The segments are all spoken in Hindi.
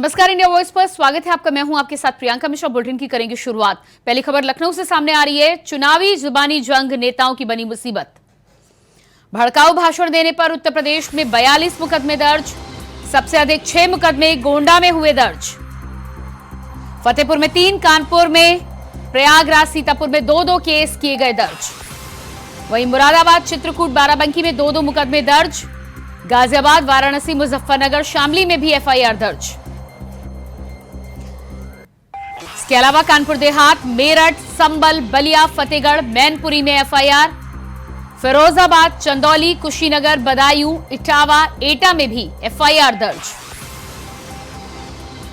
नमस्कार, इंडिया वॉइस पर स्वागत है आपका। मैं हूं आपके साथ प्रियंका मिश्रा। बुलेटिन की करेंगे शुरुआत। पहली खबर लखनऊ से सामने आ रही है। चुनावी जुबानी जंग नेताओं की बनी मुसीबत। भड़काऊ भाषण देने पर उत्तर प्रदेश में 42 मुकदमे दर्ज। सबसे अधिक 6 मुकदमे गोंडा में हुए दर्ज। फतेहपुर में 3, कानपुर में, प्रयागराज सीतापुर में 2-2 केस किए गए दर्ज। वहीं मुरादाबाद, चित्रकूट, बाराबंकी में 2-2 मुकदमे दर्ज। गाजियाबाद, वाराणसी, मुजफ्फरनगर, शामली में भी एफआईआर दर्ज। इसके अलावा कानपुर देहात, मेरठ, संबल, बलिया, फतेहगढ़, मैनपुरी में एफआईआर। फिरोजाबाद, चंदौली, कुशीनगर, बदायूं, इटावा, एटा में भी एफआईआर दर्ज।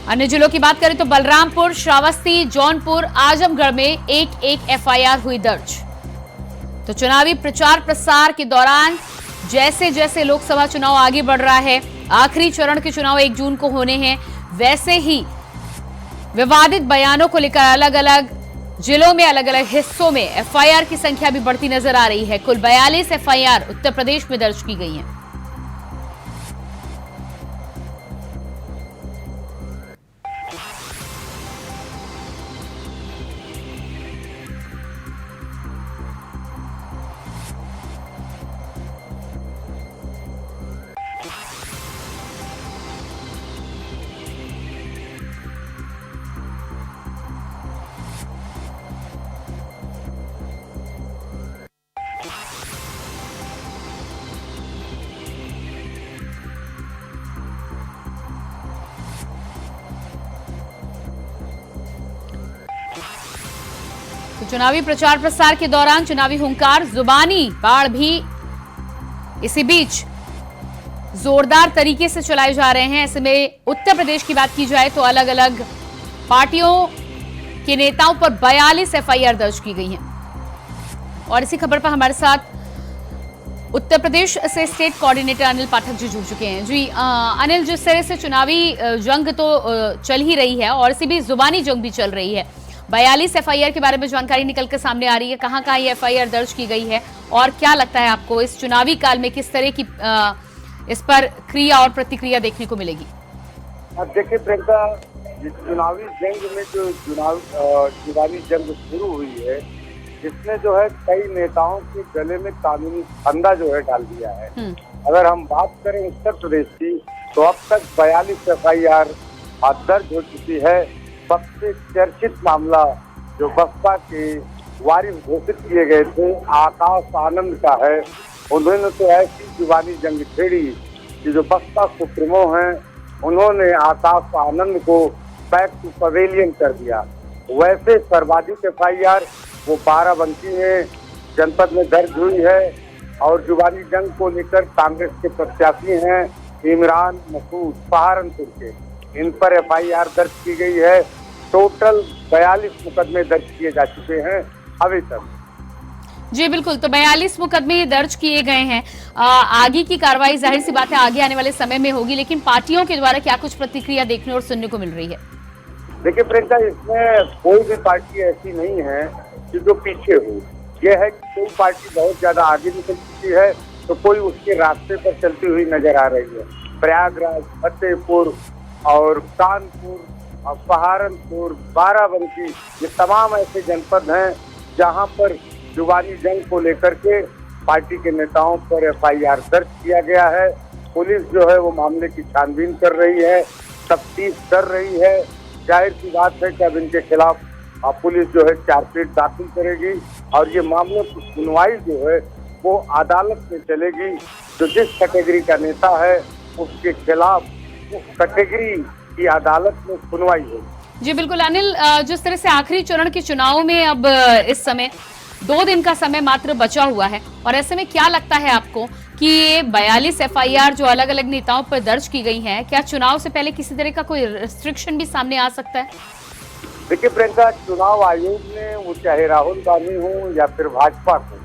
अन्य जिलों की बात करें तो बलरामपुर, श्रावस्ती, जौनपुर, आजमगढ़ में एक एफआईआर हुई दर्ज। तो चुनावी प्रचार प्रसार के दौरान जैसे जैसे लोकसभा चुनाव आगे बढ़ रहा है, आखिरी चरण के चुनाव 1 जून को होने हैं, वैसे ही विवादित बयानों को लेकर अलग अलग जिलों में, अलग अलग हिस्सों में एफआईआर की संख्या भी बढ़ती नजर आ रही है। कुल 42 एफआईआर उत्तर प्रदेश में दर्ज की गई हैं। तो चुनावी प्रचार प्रसार के दौरान चुनावी हुंकार, जुबानी बाढ़ भी इसी बीच जोरदार तरीके से चलाए जा रहे हैं। ऐसे में उत्तर प्रदेश की बात की जाए तो अलग अलग पार्टियों के नेताओं पर 42 एफआईआर दर्ज की गई हैं। और इसी खबर पर हमारे साथ उत्तर प्रदेश से स्टेट कोऑर्डिनेटर अनिल पाठक जी जुड़ चुके हैं। जी अनिल, जिस तरह से चुनावी जंग तो चल ही रही है और इसी बीच जुबानी जंग भी चल रही है, 42 एफआईआर के बारे में जानकारी निकल कर सामने आ रही है। कहां कहां ये एफआईआर दर्ज की गई है और क्या लगता है आपको इस चुनावी काल में किस तरह की इस पर क्रिया और प्रतिक्रिया देखने को मिलेगी? अब देखिए प्रियंका, चुनावी जंग में जो जुबानी जंग शुरू हुई है, इसने जो है कई नेताओं के गले में कानूनी फंदा जो है डाल दिया है। अगर हम बात करें उत्तर प्रदेश की तो अब तक 42 एफआईआर दर्ज हो चुकी है। सबसे चर्चित मामला जो बसपा के वारिस घोषित किए गए थे आकाश आनंद का है। उन्होंने तो ऐसी जुबानी जंग छेड़ी कि जो बसपा सुप्रीमो हैं, उन्होंने आकाश आनंद को बैक टू पवेलियन कर दिया। वैसे सर्वाधिक एफआईआर वो बाराबंकी में जनपद में दर्ज हुई है और जुबानी जंग को लेकर कांग्रेस के प्रत्याशी हैं इमरान मसूद सहारनपुर के, इन पर एफआईआर दर्ज की गई है। टोटल 42 मुकदमे दर्ज किए जा चुके हैं अभी तक। जी बिल्कुल, तो 42 मुकदमे दर्ज किए गए हैं। आगे की कार्रवाई जाहिर सी बात है आगे आने वाले समय में होगी, लेकिन पार्टियों के द्वारा क्या कुछ प्रतिक्रिया देखने और सुनने को मिल रही है? देखिए प्रियंका, इसमें कोई भी पार्टी ऐसी नहीं है कि जो पीछे हो। यह है कि कोई पार्टी बहुत ज्यादा आगे निकल चुकी है तो कोई उसके रास्ते पर चलती हुई नजर आ रही है। प्रयागराज, फतेहपुर और कानपुर और सहारनपुर, बाराबंकी, ये तमाम ऐसे जनपद हैं जहां पर जुबानी जंग को लेकर के पार्टी के नेताओं पर एफआईआर दर्ज किया गया है। पुलिस जो है वो मामले की छानबीन कर रही है, तफ्तीश कर रही है। जाहिर सी बात है कि अब इनके खिलाफ पुलिस जो है चार्जशीट दाखिल करेगी और ये मामलों की सुनवाई जो है वो अदालत में चलेगी। जो जिस कैटेगरी का नेता है उसके खिलाफ उस कैटेगरी की अदालत में सुनवाई होगी। जी बिल्कुल अनिल, जिस तरह से आखिरी चरण के चुनाव में अब इस समय 2 दिन का समय मात्र बचा हुआ है, और ऐसे में क्या लगता है आपको कि ये 42 एफआईआर जो अलग अलग नेताओं पर दर्ज की गई हैं, क्या चुनाव से पहले किसी तरह का कोई रिस्ट्रिक्शन भी सामने आ सकता है? देखिए प्रियंका, चुनाव आयोग ने वो चाहे राहुल गांधी हो या फिर भाजपा को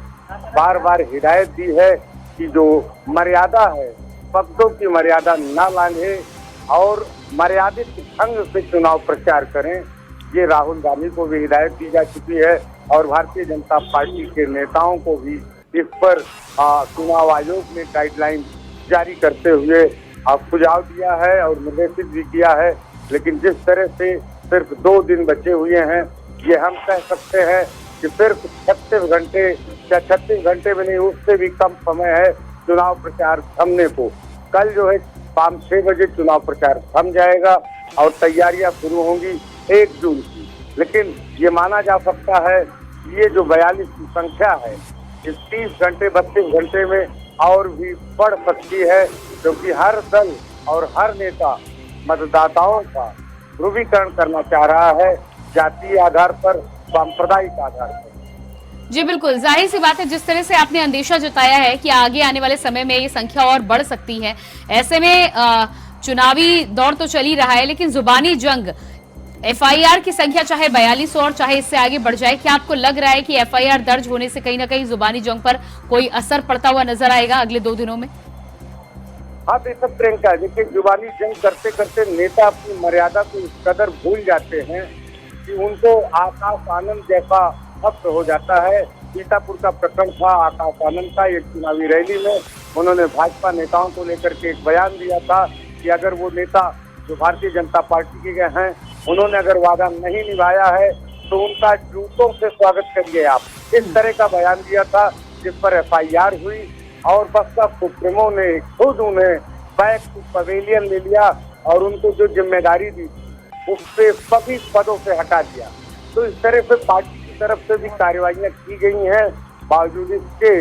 बार बार हिदायत दी है कि जो मर्यादा है, शब्दों की मर्यादा ना लांघे और मर्यादित ढंग से चुनाव प्रचार करें। ये राहुल गांधी को भी हिदायत दी जा चुकी है और भारतीय जनता पार्टी के नेताओं को भी इस पर चुनाव आयोग ने गाइडलाइन जारी करते हुए सुझाव दिया है और निर्देशित भी किया है लेकिन जिस तरह से सिर्फ 2 दिन बचे हुए हैं, ये हम कह सकते हैं कि सिर्फ 36 घंटे या 36 घंटे में नहीं, उससे भी कम समय है चुनाव प्रचार थमने को। कल जो है शाम 6 बजे चुनाव प्रचार थम जाएगा और तैयारियां शुरू होंगी 1 जून की। लेकिन ये माना जा सकता है ये जो 42 की संख्या है, इस 30 घंटे 32 घंटे में और भी बढ़ सकती है, क्योंकि हर दल और हर नेता मतदाताओं का ध्रुवीकरण करना चाह रहा है, जातीय आधार पर, सांप्रदायिक आधार पर। जी बिल्कुल, जाहिर सी बात है, जिस तरह से आपने अंदेशा जताया है कि आगे आने वाले समय में ये संख्या और बढ़ सकती है, ऐसे में चुनावी दौर तो चल ही रहा है, लेकिन जुबानी जंग, एफआईआर की संख्या चाहे 42 और चाहे इससे आगे बढ़ जाए, क्या आपको लग रहा है कि एफआईआर दर्ज होने से कहीं ना कहीं जुबानी जंग पर कोई असर पड़ता हुआ नजर आएगा अगले 2 दिनों में? हाँ बेशक प्रियंका, देखिए जुबानी जंग करते करते नेता अपनी मर्यादा को इस कदर भूल जाते हैं कि उनको आकाश आनंद जैसा शब्द हो जाता है। सीतापुर का प्रकरण था आकाश आनंद का। एक चुनावी रैली में उन्होंने भाजपा नेताओं को लेकर के एक बयान दिया था कि अगर वो नेता जो भारतीय जनता पार्टी के गए हैं, उन्होंने अगर वादा नहीं निभाया है तो उनका जूतों से स्वागत करिए आप, इस तरह का बयान दिया था, जिस पर एफआईआर हुई और बसपा सुप्रीमो ने खुद उन्हें बैक टू पवेलियन ले लिया और उनको जो जिम्मेदारी दी उससे सभी पदों से हटा दिया। तो इस तरह से पार्टी की तरफ से भी कार्रवाइयां की गई हैं। बावजूद इसके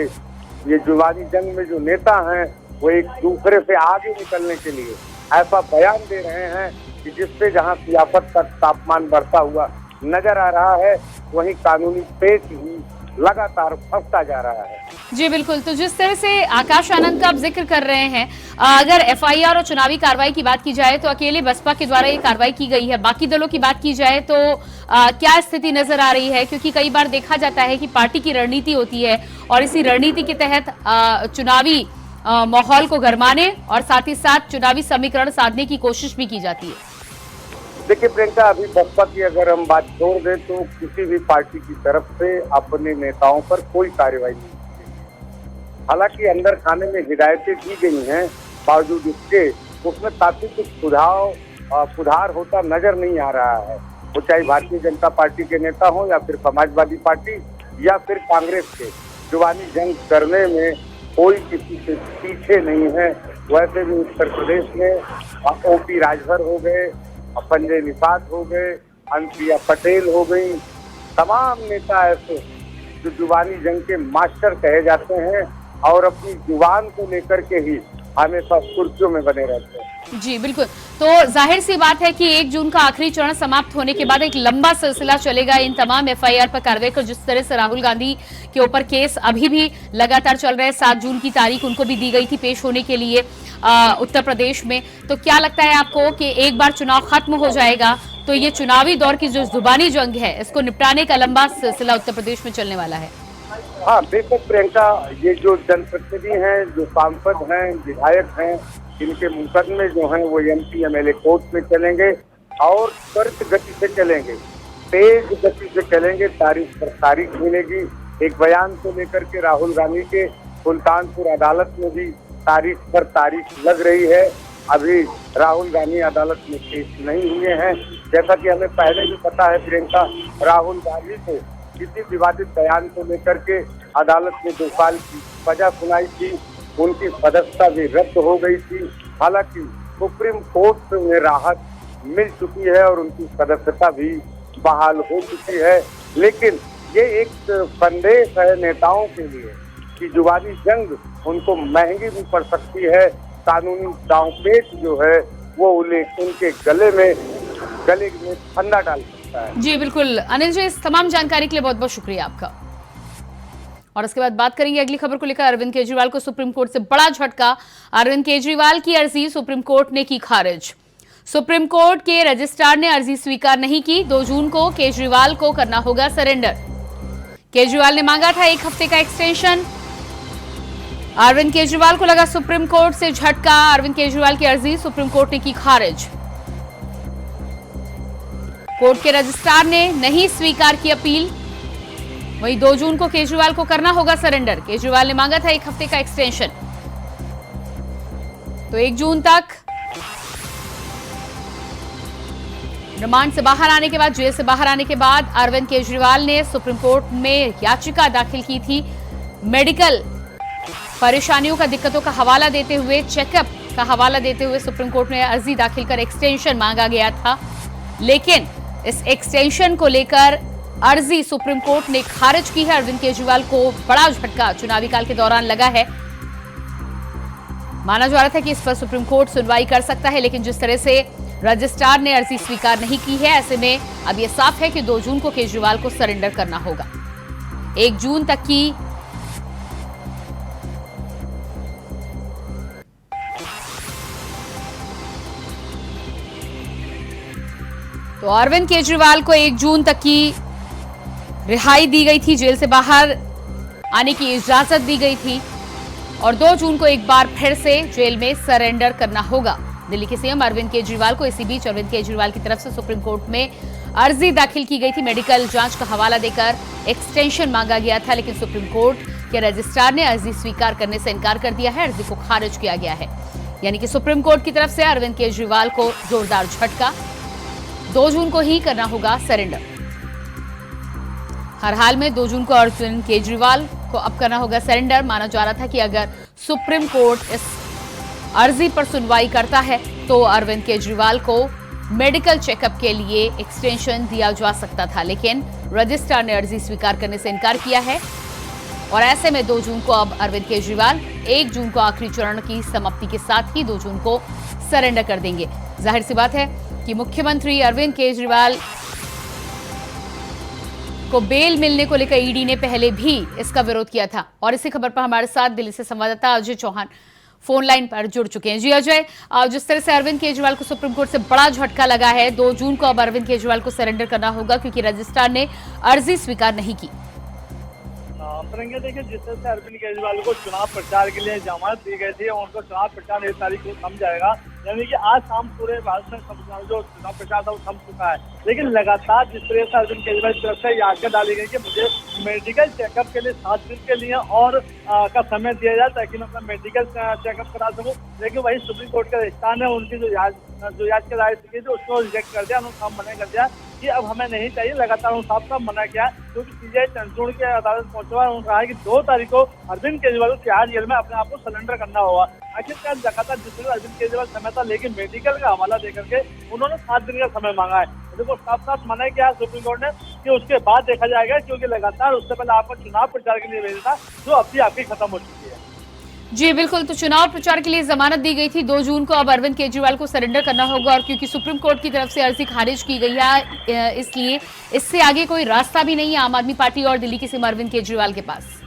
ये जुबानी जंग में जो नेता हैं वो एक दूसरे से आगे निकलने के लिए ऐसा बयान दे रहे हैं कि जिससे जहां सियासत का तापमान बढ़ता हुआ नजर आ रहा है, वहीं कानूनी पेच भी लगातार फंसता जा रहा है। जी बिल्कुल, तो जिस तरह से आकाश आनंद का आप जिक्र कर रहे हैं, अगर एफआईआर और चुनावी कार्रवाई की बात की जाए तो अकेले बसपा के द्वारा ये कार्रवाई की गई है, बाकी दलों की बात की जाए तो क्या स्थिति नजर आ रही है? क्योंकि कई बार देखा जाता है कि पार्टी की रणनीति होती है और इसी रणनीति के तहत चुनावी माहौल को गरमाने और साथ ही साथ चुनावी समीकरण साधने की कोशिश भी की जाती है। देखिए प्रियंका, अभी बसपा की अगर हम बात छोड़ दें तो किसी भी पार्टी की तरफ से अपने नेताओं पर कोई कार्रवाई नहीं की गई। हालांकि अंदर खाने में हिदायतें दी गई हैं, बावजूद इसके उसमें काफी कुछ सुधार होता नजर नहीं आ रहा है। वो चाहे भारतीय जनता पार्टी के नेता हो या फिर समाजवादी पार्टी या फिर कांग्रेस के, जुबानी जंग करने में कोई किसी से पीछे नहीं है। वैसे भी उत्तर प्रदेश में ओपी राजभर हो गए, संजय निषाद हो गए, अनुप्रिया पटेल हो गई, तमाम नेता ऐसे जो जुबानी जंग के मास्टर कहे जाते हैं और अपनी जुबान को लेकर के ही हमेशा सुर्खियों में बने रहते हैं। जी बिल्कुल, तो जाहिर सी बात है कि 1 जून का आखिरी चरण समाप्त होने के बाद एक लंबा सिलसिला चलेगा इन तमाम एफआईआर पर कार्रवाई कर। जिस तरह से राहुल गांधी के ऊपर केस अभी भी लगातार चल रहे हैं, 7 जून की तारीख उनको भी दी गई थी पेश होने के लिए उत्तर प्रदेश में। तो क्या लगता है आपको कि एक बार चुनाव खत्म हो जाएगा तो ये चुनावी दौर की जो जुबानी जंग है, इसको निपटाने का लंबा सिलसिला उत्तर प्रदेश में चलने वाला है? हाँ बेशक प्रियंका, ये जो जनप्रतिनिधि हैं, जो सांसद हैं, विधायक हैं, इनके मुकदमे जो हैं वो एमपी एमएलए कोर्ट में चलेंगे और त्वरित गति से चलेंगे, तेज गति से चलेंगे। तारीख पर तारीख मिलेगी। एक बयान को लेकर के राहुल गांधी के सुल्तानपुर अदालत में भी तारीख पर तारीख लग रही है। अभी राहुल गांधी अदालत में पेश नहीं हुए हैं। जैसा कि हमें पहले भी पता है प्रियंका, राहुल गांधी को किसी विवादित बयान को लेकर के अदालत ने 2 साल की सजा सुनाई थी, उनकी सदस्यता भी रद्द हो गई थी। हालांकि सुप्रीम कोर्ट से उन्हें राहत मिल चुकी है और उनकी सदस्यता भी बहाल हो चुकी है। लेकिन ये एक संदेश है नेताओं के लिए कि जुबानी जंग उनको महंगी भी पड़ सकती है। कानूनी दांवपेच जो है वो उनके गले में फंदा डाल सकता है। जी बिल्कुल अनिल जी, इस तमाम जानकारी के लिए बहुत बहुत शुक्रिया आपका। और इसके बाद बात करेंगे अगली खबर को लेकर। अरविंद केजरीवाल को सुप्रीम कोर्ट से बड़ा झटका। अरविंद केजरीवाल की अर्जी सुप्रीम कोर्ट ने की खारिज। सुप्रीम कोर्ट के रजिस्ट्रार ने अर्जी स्वीकार नहीं की। 2 जून को केजरीवाल को करना होगा सरेंडर। केजरीवाल ने मांगा था 1 हफ्ते का एक्सटेंशन। अरविंद केजरीवाल को लगा सुप्रीम कोर्ट से झटका। अरविंद केजरीवाल की अर्जी सुप्रीम कोर्ट ने की खारिज। कोर्ट के रजिस्ट्रार ने नहीं स्वीकार की अपील। वहीं 2 जून को केजरीवाल को करना होगा सरेंडर। केजरीवाल ने मांगा था 1 हफ्ते का एक्सटेंशन, तो 1 जून तक रिमांड से बाहर आने के बाद, जेल से बाहर आने के बाद अरविंद केजरीवाल ने सुप्रीम कोर्ट में याचिका दाखिल की थी। मेडिकल परेशानियों का, दिक्कतों का हवाला देते हुए, चेकअप का हवाला देते हुए सुप्रीम कोर्ट में अर्जी दाखिल कर एक्सटेंशन मांगा गया था। लेकिन इस एक्सटेंशन को लेकर अर्जी सुप्रीम कोर्ट ने खारिज की है। अरविंद केजरीवाल को बड़ा झटका चुनावी काल के दौरान लगा है। माना जा रहा था कि इस पर सुप्रीम कोर्ट सुनवाई कर सकता है, लेकिन जिस तरह से रजिस्ट्रार ने अर्जी स्वीकार नहीं की है, ऐसे में अब यह साफ है कि 2 जून को केजरीवाल को सरेंडर करना होगा। 1 जून तक की तो अरविंद केजरीवाल को 1 जून तक की रिहाई दी गई थी, जेल से बाहर आने की इजाजत दी गई थी और 2 जून को एक बार फिर से जेल में सरेंडर करना होगा दिल्ली के सीएम अरविंद केजरीवाल को। इसी बीच अरविंद केजरीवाल की तरफ से सुप्रीम कोर्ट में अर्जी दाखिल की गई थी। मेडिकल जांच का हवाला देकर एक्सटेंशन मांगा गया था, लेकिन सुप्रीम कोर्ट के रजिस्ट्रार ने अर्जी स्वीकार करने से इनकार कर दिया है। अर्जी को खारिज किया गया है, यानी कि सुप्रीम कोर्ट की तरफ से अरविंद केजरीवाल को जोरदार झटका। 2 जून को ही करना होगा सरेंडर। हर हाल में 2 जून को अरविंद केजरीवाल को अब करना होगा सरेंडर। माना जा रहा था कि अगर सुप्रीम कोर्ट इस अर्जी पर सुनवाई करता है तो अरविंद केजरीवाल को मेडिकल चेकअप के लिए एक्सटेंशन दिया जा सकता था, लेकिन रजिस्ट्रार ने अर्जी स्वीकार करने से इनकार किया है और ऐसे में 2 जून को अब अरविंद केजरीवाल 1 जून को आखिरी चरण की समाप्ति के साथ ही 2 जून को सरेंडर कर देंगे। जाहिर सी बात है कि मुख्यमंत्री अरविंद केजरीवाल को बेल मिलने को लेकर ईडी ने पहले भी इसका विरोध किया था और इसी खबर पर हमारे साथ दिल्ली से संवाददाता अजय चौहान फोन लाइन पर जुड़ चुके हैं। जी अजय, जिस तरह से अरविंद केजरीवाल को सुप्रीम कोर्ट से बड़ा झटका लगा है, 2 जून को अब अरविंद केजरीवाल को सरेंडर करना होगा क्योंकि रजिस्ट्रार ने अर्जी स्वीकार नहीं की। प्रियंका, देखिए, जिस तरह से अरविंद केजरीवाल को चुनाव प्रचार के लिए जमानत दी गई थी और उनका चुनाव प्रचार 1 तारीख को थम जाएगा, यानी कि आज शाम पूरे भारत में जो चुनाव प्रचार था वो थम चुका है। लेकिन लगातार जिस तरह से अरविंद केजरीवाल की तरफ से याचिका डाली गई कि मुझे मेडिकल चेकअप के लिए 7 दिन के लिए और का समय दिया जाए ताकि मैं अपना मेडिकल चेकअप करा सकूं, लेकिन वही सुप्रीम कोर्ट के रजिस्ट्रार ने उनकी जो याचिका दायर की थी उसको रिजेक्ट कर दिया। उन्होंने साफ मना कर दिया कि अब हमें नहीं चाहिए। लगातार उन्होंने साफ मना किया क्योंकि सीबीआई चंद्रचूड़ की अदालत पहुंचा है। उन्होंने कहा कि 2 तारीख को अरविंद केजरीवाल को तिहाड़ जेल में अपने आप को सरेंडर करना होगा। आखिरकार लगातार जिस तरह अरविंद केजरीवाल समय था, लेकिन मेडिकल का हवाला देकर के उन्होंने 7 दिन का समय मांगा है। देखो, साफ साफ मना किया सुप्रीम कोर्ट ने कि उसके बाद देखा जाएगा, क्योंकि लगातार उससे पहले आपका चुनाव प्रचार के लिए भेजा था जो अभी आपकी खत्म हो चुकी है। जी बिल्कुल, तो चुनाव प्रचार के लिए जमानत दी गई थी। 2 जून को अब अरविंद केजरीवाल को सरेंडर करना होगा और क्योंकि सुप्रीम कोर्ट की तरफ से अर्जी खारिज की गई है, इसलिए इससे आगे कोई रास्ता भी नहीं है आम आदमी पार्टी और दिल्ली के सीएम अरविंद केजरीवाल के पास।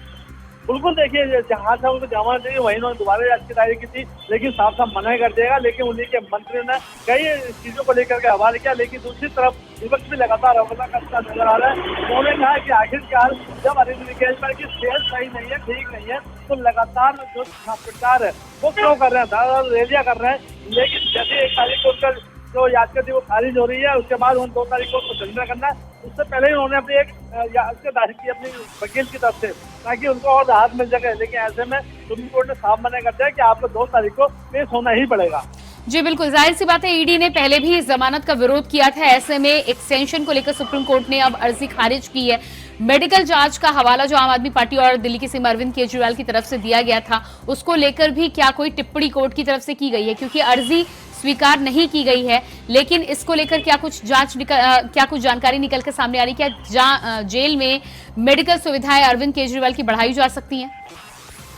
बिल्कुल, देखिए, जहाँ से उनको जमानत दी वहीं उन्होंने दोबारा याचिका दायर की थी, लेकिन साफ साफ मना कर देगा। लेकिन उन्हीं के मंत्री ने कई चीजों को लेकर के हवाले किया, लेकिन दूसरी तरफ विपक्ष भी लगातार हमला करता नजर आ रहा है। उन्होंने कहा कि आखिरकार जब अरविंद केजरीवाल की सेहत सही नहीं है, ठीक नहीं है, तो लगातार जो प्रचार है वो क्यों कर रहे हैं, रैलियां कर रहे हैं। लेकिन जैसे 1 तारीख को उनका जो याचिका थी वो खारिज हो रही है, उसके बाद उन 2 तारीख को उनको सरेंडर करना है। उससे पहले ही उन्होंने अपनी एक याचिका दायर की अपनी वकील की तरफ से ताकि उनको और राहत मिल सके, लेकिन ऐसे में सुप्रीम कोर्ट ने साफ मना कर दिया कि आपको 2 तारीख को पेश होना ही पड़ेगा। जी बिल्कुल, जाहिर सी बात है ईडी ने पहले भी इस जमानत का विरोध किया था। ऐसे में एक्सटेंशन को लेकर सुप्रीम कोर्ट ने अब अर्जी खारिज की है। मेडिकल जांच का हवाला जो आम आदमी पार्टी और दिल्ली के सीएम अरविंद केजरीवाल की तरफ से दिया गया था, उसको लेकर भी क्या कोई टिप्पणी कोर्ट की तरफ से की गई है? क्योंकि अर्जी स्वीकार नहीं की गई है, लेकिन इसको लेकर क्या कुछ जानकारी निकल कर सामने आ रही है? क्या जेल में मेडिकल सुविधाएं अरविंद केजरीवाल की बढ़ाई जा सकती हैं?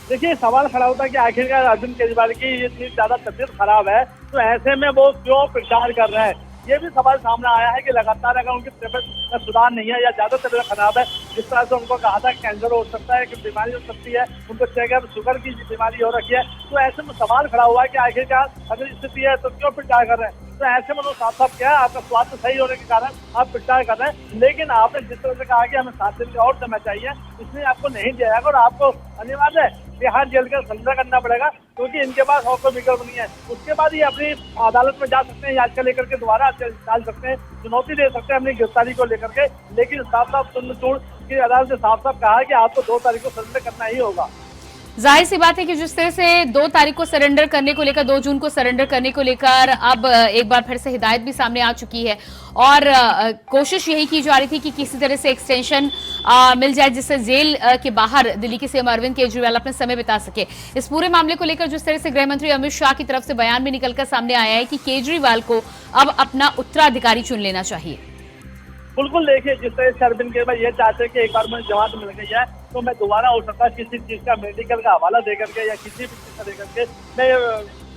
देखिए, सवाल खड़ा होता है कि आखिरकार अरविंद केजरीवाल की इतनी ज्यादा तबीयत खराब है तो ऐसे में वो क्यों प्रचार कर रहे हैं, ये भी सवाल सामने आया है कि लगातार अगर उनकी तबीयत में सुधार नहीं है या ज्यादा तबीयत खराब है, जिस तरह से उनको कहा था कैंसर हो सकता है, कि बीमारी हो सकती है, उनको चेकअप शुगर की बीमारी हो रखी है, तो ऐसे में सवाल खड़ा हुआ है कि आखिरकार अगर स्थिति है तो क्यों प्रचार कर रहे हैं। तो ऐसे में साफ साफ क्या है, आपका स्वास्थ्य सही होने के कारण आप प्रचार कर रहे हैं, लेकिन आपने जिस तरह से कहा कि हमें 7 दिन का और समय चाहिए, इसलिए आपको नहीं दिया जाएगा और आपको अनिवार्य है तिहाड़ जेल का सरेंडर करना पड़ेगा, क्योंकि इनके पास और कोई विकल्प नहीं है। उसके बाद ये अपनी अदालत में जा सकते हैं, याचिका लेकर के दोबारा डाल सकते हैं, चुनौती दे सकते हैं अपनी गिरफ्तारी को लेकर के, लेकिन साफ साफ चंद्रचूड़ की अदालत ने साफ साफ कहा कि आपको 2 तारीख को सरेंडर करना ही होगा। जाहिर सी बात है कि जिस तरह से 2 तारीख को सरेंडर करने को लेकर, 2 जून को सरेंडर करने को लेकर अब एक बार फिर से हिदायत भी सामने आ चुकी है और कोशिश यही की जा रही थी कि किसी तरह से एक्सटेंशन मिल जाए जिससे जेल के बाहर दिल्ली के सीएम अरविंद केजरीवाल अपना समय बिता सके। इस पूरे मामले को लेकर जिस तरह से गृह मंत्री अमित शाह की तरफ से बयान भी निकलकर सामने आया है कि केजरीवाल को अब अपना उत्तराधिकारी चुन लेना चाहिए। बिल्कुल, देखिए जिस तरह से अरविंद केजरीवाल ये चाहते हैं कि एक बार मुझे जमानत मिल गई है तो मैं दोबारा हो सकता है किसी चीज का मेडिकल का हवाला दे करके या किसी भी चीज का दे करके मैं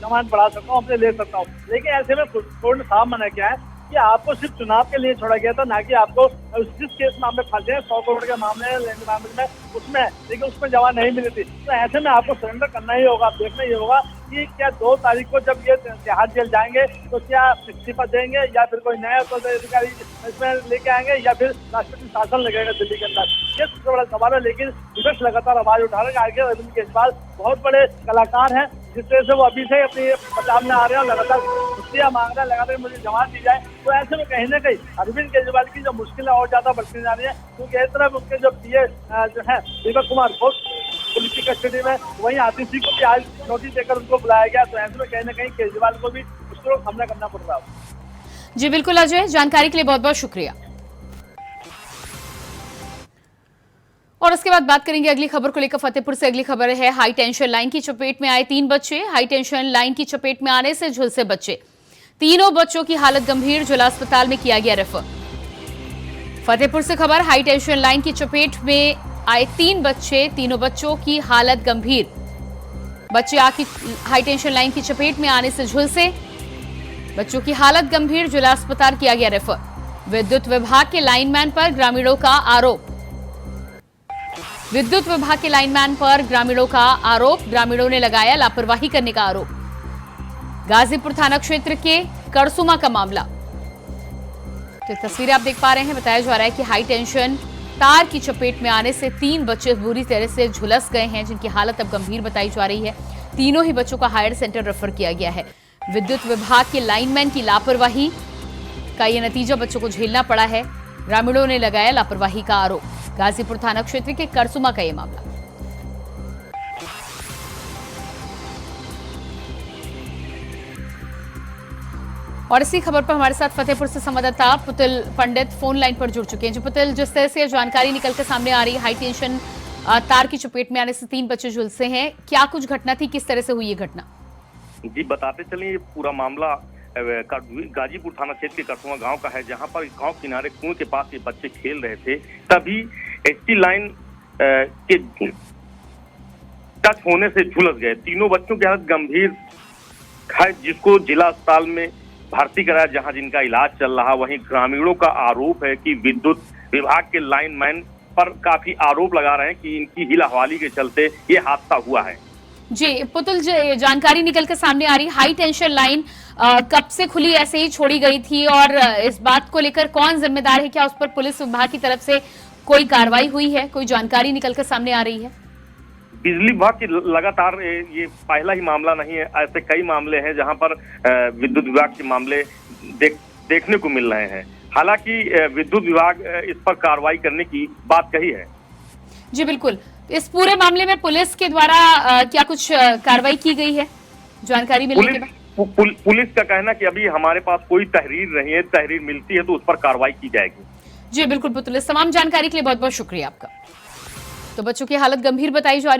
जमानत बढ़ा सकता हूँ, अपने ले सकता हूँ। लेकिन ऐसे में कोर्ट ने साफ मना किया है कि आपको सिर्फ चुनाव के लिए छोड़ा गया था, ना कि आपको जिस केस में आपने फंसे हैं 100 करोड़ के मामले लैंड मामले में उसमें, लेकिन उसमें जवाब नहीं मिली थी। तो ऐसे में आपको सरेंडर करना ही होगा, देखना ही होगा कि क्या 2 तारीख को जब ये तिहाड़ जेल जाएंगे तो क्या इस्तीफा देंगे या फिर कोई नया अधिकारी इसमें लेके आएंगे या फिर राष्ट्रपति शासन लगेगा दिल्ली के अंदर। ये सबसे बड़ा सवाल है। लेकिन विपक्ष लगातार आवाज उठा रहे हैं। आगे अरविंद केजरीवाल बहुत बड़े कलाकार हैं, जिस तरह से वो अभी से अपनी बचाव में आ रहे हैं और लगातार छुट्टियां मांग रहे हैं, लगातार मुझे जमानत दी जाए। तो ऐसे में कहीं ना कहीं अरविंद केजरीवाल की जो मुश्किलें और ज्यादा बढ़ती जा रही है, क्योंकि इस तरफ उनके जो पीए जो है दीपक कुमार वो पुलिस की कस्टडी में, वहीं आतिशी को भी आज नोटिस देकर उनको बुलाया गया। तो ऐसे में कहीं ना कहीं केजरीवाल को भी मुश्किलों का सामना करना पड़ रहा है। जी बिल्कुल अजय, जानकारी के लिए बहुत बहुत शुक्रिया। और उसके बाद बात करेंगे अगली खबर को लेकर। फतेहपुर से अगली खबर है, हाई टेंशन लाइन की चपेट में आए 3 बच्चे। हाई टेंशन लाइन की चपेट में आने से झुलसे बच्चे, तीनों बच्चों की हालत गंभीर, जिला अस्पताल में किया गया रेफर। फतेहपुर से खबर, हाई टेंशन लाइन की चपेट में आए 3 बच्चे, तीनों बच्चों की हालत गंभीर। बच्चे हाई टेंशन लाइन की चपेट में आने से झुलसे, बच्चों की हालत गंभीर, जिला अस्पताल किया गया रेफर। विद्युत विभाग के लाइनमैन पर ग्रामीणों का आरोप। विद्युत विभाग के लाइनमैन पर ग्रामीणों का आरोप, ग्रामीणों ने लगाया लापरवाही करने का आरोप। गाजीपुर थाना क्षेत्र के करसुमा का मामला। तो तस्वीरें आप देख पा रहे हैं, बताया जा रहा है कि हाई टेंशन तार की चपेट में आने से 3 बच्चे बुरी तरह से झुलस गए हैं, जिनकी हालत अब गंभीर बताई जा रही है। तीनों ही बच्चों का हायर सेंटर रेफर किया गया है। विद्युत विभाग के लाइनमैन की लापरवाही का यह नतीजा बच्चों को झेलना पड़ा है। ग्रामीणों ने लगाया लापरवाही का आरोप। गाजीपुर थाना क्षेत्र के करसुमा का यह मामला। और इसी खबर पर हमारे साथ फतेहपुर से संवाददाता पुतुल पंडित फोन लाइन पर जुड़ चुके हैं। जो पुतुल, जिस तरह से जानकारी निकलकर सामने आ रही है, हाई टेंशन तार की चपेट में आने से 3 बच्चे झुलसे हैं, क्या कुछ घटना थी, किस तरह से हुई ये घटना? जी बताते चलिए, पूरा मामला गाजीपुर थाना क्षेत्र के करसुमा गांव का है, जहां पर गांव किनारे कुएं के पास ये बच्चे खेल रहे थे। तभी एसटी लाइन के टच होने से झुलस गए। तीनों बच्चों की हालत गंभीर है, जिसको जिला अस्पताल में भर्ती कराया, जहां जिनका इलाज चल रहा। वहीं ग्रामीणों का आरोप है कि विद्युत विभाग के लाइनमैन पर काफी आरोप लगा रहे हैं कि इनकी हिलाहवाली के चलते ये हादसा हुआ है। जी पुतुल, जानकारी निकलकर सामने आ रही, हाई टेंशन लाइन कब से खुली ऐसे ही छोड़ी गई थी और इस बात को लेकर कौन जिम्मेदार है? क्या उस पर पुलिस विभाग की तरफ से कोई कार्रवाई हुई है? कोई जानकारी निकलकर सामने आ रही है? बिजली विभाग की लगातार, ये पहला ही मामला नहीं है, ऐसे कई मामले हैं जहां पर विद्युत विभाग के मामले देखने को मिल रहे हैं। हालांकि विद्युत विभाग इस पर कार्रवाई करने की बात कही है। जी बिल्कुल, इस पूरे मामले में पुलिस के द्वारा क्या कुछ कार्रवाई की गई है, जानकारी मिलने के बाद? पुलिस का कहना कि अभी हमारे पास कोई तहरीर नहीं है, तहरीर मिलती है तो उस पर कार्रवाई की जाएगी। जी बिल्कुल पुतुल, इस तमाम जानकारी के लिए बहुत बहुत शुक्रिया आपका। तो बच्चों की हालत गंभीर बताई जा रही